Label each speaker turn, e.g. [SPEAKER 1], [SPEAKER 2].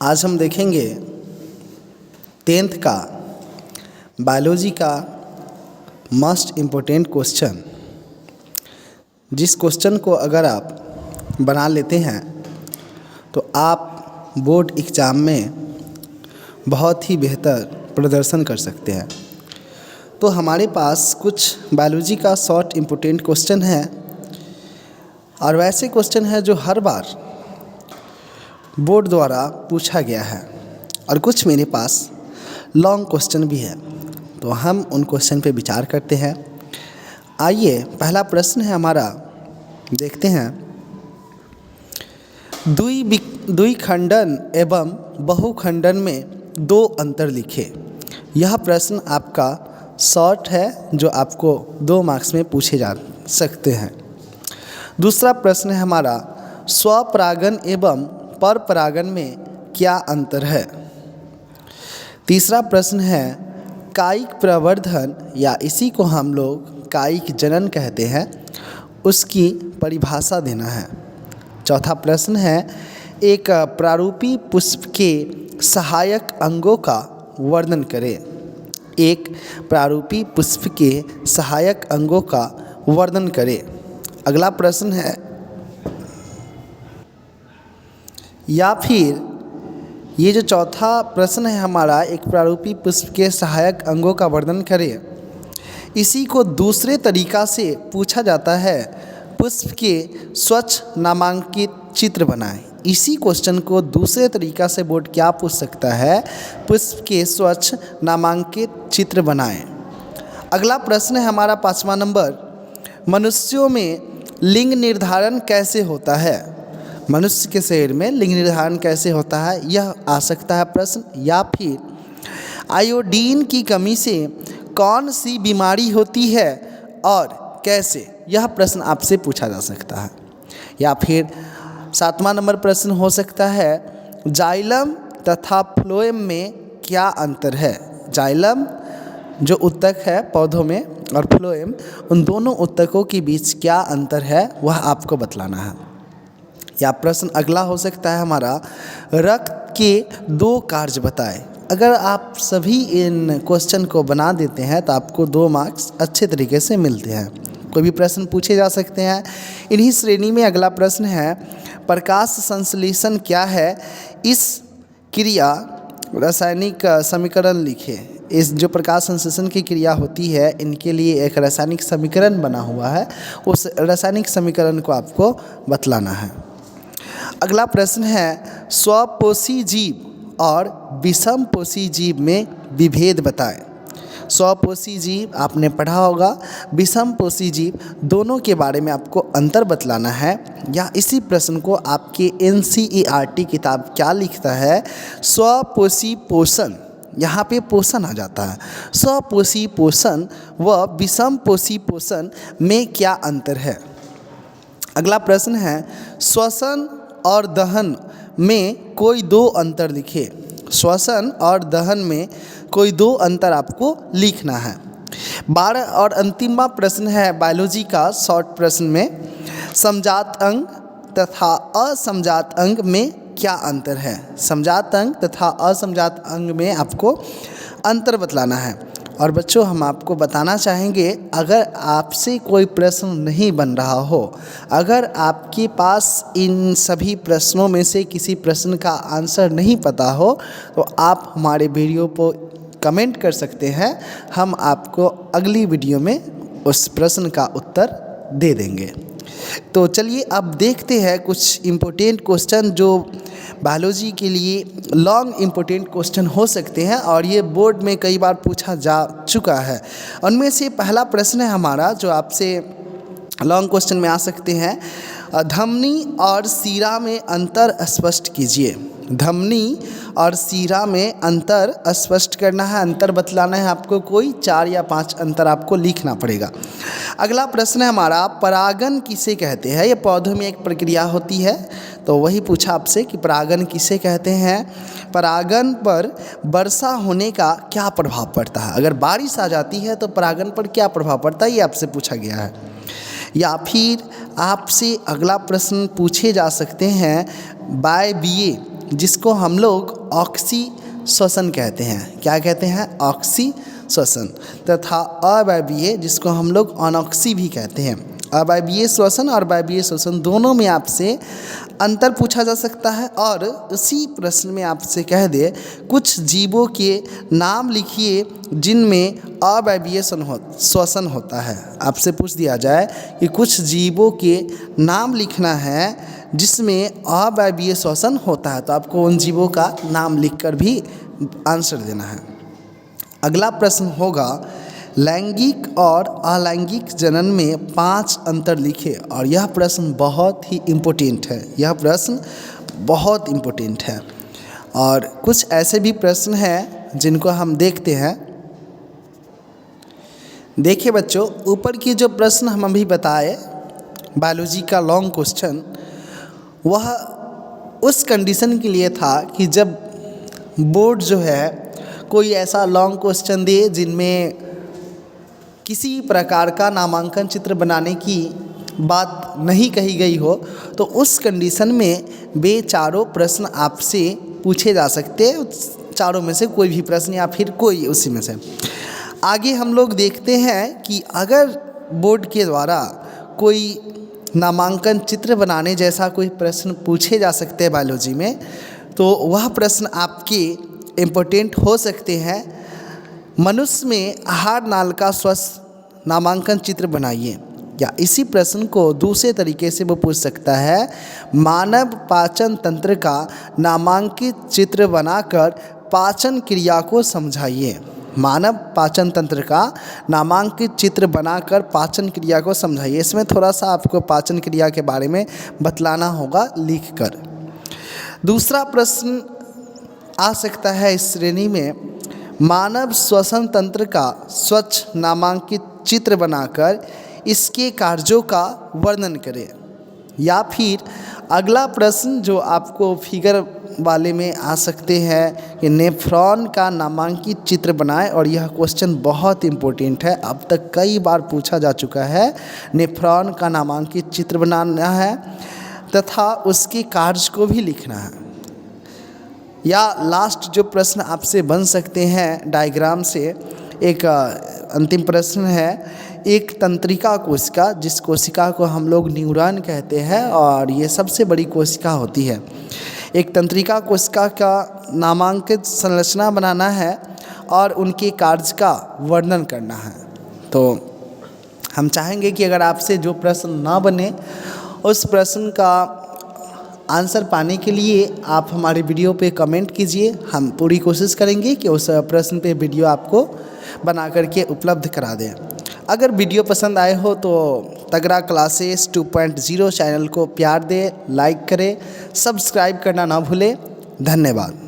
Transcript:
[SPEAKER 1] आज हम देखेंगे 10th का बायोलॉजी का मोस्ट इम्पोर्टेंट क्वेश्चन। जिस क्वेश्चन को अगर आप बना लेते हैं तो आप बोर्ड एग्ज़ाम में बहुत ही बेहतर प्रदर्शन कर सकते हैं। तो हमारे पास कुछ बायोलॉजी का शॉर्ट इम्पोर्टेंट क्वेश्चन है और वैसे क्वेश्चन है जो हर बार बोर्ड द्वारा पूछा गया है और कुछ मेरे पास लॉन्ग क्वेश्चन भी है। तो हम उन क्वेश्चन पे विचार करते हैं। आइए पहला प्रश्न है हमारा, देखते हैं। द्विखंडन एवं बहुखंडन में दो अंतर लिखे। यह प्रश्न आपका शॉर्ट है जो आपको 2 मार्क्स में पूछे जा सकते हैं। दूसरा प्रश्न है हमारा, स्वपरागन एवं परपरागन में क्या अंतर है। तीसरा प्रश्न है, कायिक प्रवर्धन या इसी को हम लोग कायिक जनन कहते हैं, उसकी परिभाषा देना है। चौथा प्रश्न है, एक प्रारूपी पुष्प के सहायक अंगों का वर्णन करें। एक प्रारूपी पुष्प के सहायक अंगों का वर्णन करें। अगला प्रश्न है, या फिर ये जो चौथा प्रश्न है हमारा, एक प्रारूपी पुष्प के सहायक अंगों का वर्णन करें, इसी को दूसरे तरीका से पूछा जाता है, पुष्प के स्वच्छ नामांकित चित्र बनाएं। इसी क्वेश्चन को दूसरे तरीका से बोर्ड क्या पूछ सकता है, पुष्प के स्वच्छ नामांकित चित्र बनाएं। अगला प्रश्न है हमारा 5वां नंबर, मनुष्यों में लिंग निर्धारण कैसे होता है। मनुष्य के शरीर में लिंग निर्धारण कैसे होता है, यह आ सकता है प्रश्न। या फिर आयोडीन की कमी से कौन सी बीमारी होती है और कैसे, यह प्रश्न आपसे पूछा जा सकता है। या फिर 7वां नंबर प्रश्न हो सकता है, जाइलम तथा फ्लोएम में क्या अंतर है। जाइलम जो उत्तक है पौधों में और फ्लोएम, उन दोनों उत्तकों के बीच क्या अंतर है वह आपको बतलाना है। या प्रश्न अगला हो सकता है हमारा, रक्त के 2 कार्य बताएं। अगर आप सभी इन क्वेश्चन को बना देते हैं तो आपको 2 मार्क्स अच्छे तरीके से मिलते हैं। कोई भी प्रश्न पूछे जा सकते हैं। इन्हीं श्रेणी में अगला प्रश्न है, प्रकाश संश्लेषण क्या है, इस क्रिया रासायनिक समीकरण लिखे। इस जो प्रकाश संश्लेषण की क्रिया होती है, इनके लिए एक रासायनिक समीकरण बना हुआ है, उस रासायनिक समीकरण को आपको बतलाना है। अगला प्रश्न है, स्वपोषी जीव और विषमपोषी जीव में विभेद बताएं। स्वपोषी जीव आपने पढ़ा होगा, विषमपोषी जीव, दोनों के बारे में आपको अंतर बतलाना है। या इसी प्रश्न को आपके NCERT किताब क्या लिखता है, स्वपोषी पोषण, यहाँ पे पोषण आ जाता है। स्वपोषी पोषण व विषमपोषी पोषण में क्या अंतर है। अगला प्रश्न है, श्वसन और दहन में कोई 2 अंतर लिखे। श्वसन और दहन में कोई 2 अंतर आपको लिखना है। 12 और अंतिमवा प्रश्न है बायोलॉजी का शॉर्ट प्रश्न में, समजात अंग तथा असमजात अंग में क्या अंतर है। समजात अंग तथा असमजात अंग में आपको अंतर बतलाना है। और बच्चों, हम आपको बताना चाहेंगे, अगर आपसे कोई प्रश्न नहीं बन रहा हो, अगर आपके पास इन सभी प्रश्नों में से किसी प्रश्न का आंसर नहीं पता हो, तो आप हमारे वीडियो पर कमेंट कर सकते हैं। हम आपको अगली वीडियो में उस प्रश्न का उत्तर दे देंगे। तो चलिए अब देखते हैं कुछ इम्पोर्टेंट क्वेश्चन जो बायोलॉजी के लिए लॉन्ग इम्पोर्टेंट क्वेश्चन हो सकते हैं और ये बोर्ड में कई बार पूछा जा चुका है। उनमें से पहला प्रश्न है हमारा जो आपसे लॉन्ग क्वेश्चन में आ सकते हैं, धमनी और सीरा में अंतर स्पष्ट कीजिए। धमनी और सीरा में अंतर स्पष्ट करना है, अंतर बतलाना है आपको। कोई 4 या 5 अंतर आपको लिखना पड़ेगा। अगला प्रश्न है हमारा, परागन किसे कहते हैं। ये पौधों में एक प्रक्रिया होती है, तो वही पूछा आपसे कि परागन किसे कहते हैं। परागन पर वर्षा होने का क्या प्रभाव पड़ता है। अगर बारिश आ जाती है तो परागन पर क्या प्रभाव पड़ता है, ये आपसे पूछा गया है। या फिर आपसे अगला प्रश्न पूछे जा सकते हैं, बाय BA जिसको हम लोग ऑक्सी श्वसन कहते हैं। क्या कहते हैं? ऑक्सी श्वसन। तथा अवायवीय जिसको हम लोग अनॉक्सी भी कहते हैं। अवायवीय श्वसन और वायवीय श्वसन दोनों में आपसे अंतर पूछा जा सकता है। और उसी प्रश्न में आपसे कह दे कुछ जीवों के नाम लिखिए जिनमें अवायवीय श्वसन होता है। आपसे पूछ दिया जाए कि कुछ जीवों के नाम लिखना है जिसमें अवायवीय श्वसन होता है, तो आपको उन जीवों का नाम लिखकर भी आंसर देना है। अगला प्रश्न होगा लैंगिक और अलैंगिक जनन में 5 अंतर लिखे। और यह प्रश्न बहुत ही इम्पोर्टेंट है। यह प्रश्न बहुत इम्पोर्टेंट है। और कुछ ऐसे भी प्रश्न हैं जिनको हम देखते हैं। देखिए बच्चों, ऊपर की जो प्रश्न हम अभी बताए बायोलॉजी का लॉन्ग क्वेश्चन, वह उस कंडीशन के लिए था कि जब बोर्ड जो है कोई ऐसा लॉन्ग क्वेश्चन दे जिनमें किसी प्रकार का नामांकन चित्र बनाने की बात नहीं कही गई हो, तो उस कंडीशन में वे चारों प्रश्न आपसे पूछे जा सकते हैं। चारों में से कोई भी प्रश्न या फिर कोई उसी में से। आगे हम लोग देखते हैं कि अगर बोर्ड के द्वारा कोई नामांकन चित्र बनाने जैसा कोई प्रश्न पूछे जा सकते हैं बायोलॉजी में, तो वह प्रश्न आपके इम्पोर्टेंट हो सकते हैं। मनुष्य में आहार नाल का स्वस्थ नामांकन चित्र बनाइए। या इसी प्रश्न को दूसरे तरीके से वो पूछ सकता है, मानव पाचन तंत्र का नामांकित चित्र बनाकर पाचन क्रिया को समझाइए। मानव पाचन तंत्र का नामांकित चित्र बनाकर पाचन क्रिया को समझाइए। इसमें थोड़ा सा आपको पाचन क्रिया के बारे में बतलाना होगा लिखकर। दूसरा प्रश्न आ सकता है इस श्रेणी में, मानव श्वसन तंत्र का स्वच्छ नामांकित चित्र बनाकर इसके कार्यों का वर्णन करें। या फिर अगला प्रश्न जो आपको फिगर वाले में आ सकते हैं कि नेफ्रॉन का नामांकित चित्र बनाएं। और यह क्वेश्चन बहुत इम्पोर्टेंट है, अब तक कई बार पूछा जा चुका है। नेफ्रॉन का नामांकित चित्र बनाना है तथा उसके कार्य को भी लिखना है। या लास्ट जो प्रश्न आपसे बन सकते हैं डायग्राम से, एक अंतिम प्रश्न है, एक तंत्रिका कोशिका, जिस कोशिका को हम लोग न्यूरॉन कहते हैं और ये सबसे बड़ी कोशिका होती है। एक तंत्रिका कोशिका का नामांकित संरचना बनाना है और उनके कार्य का वर्णन करना है। तो हम चाहेंगे कि अगर आपसे जो प्रश्न ना बने, उस प्रश्न का आंसर पाने के लिए आप हमारे वीडियो पे कमेंट कीजिए। हम पूरी कोशिश करेंगे कि उस प्रश्न पे वीडियो आपको बना करके उपलब्ध करा दें। अगर वीडियो पसंद आए हो तो तगड़ा क्लासेस 2.0 चैनल को प्यार दें, लाइक करें, सब्सक्राइब करना ना भूलें। धन्यवाद।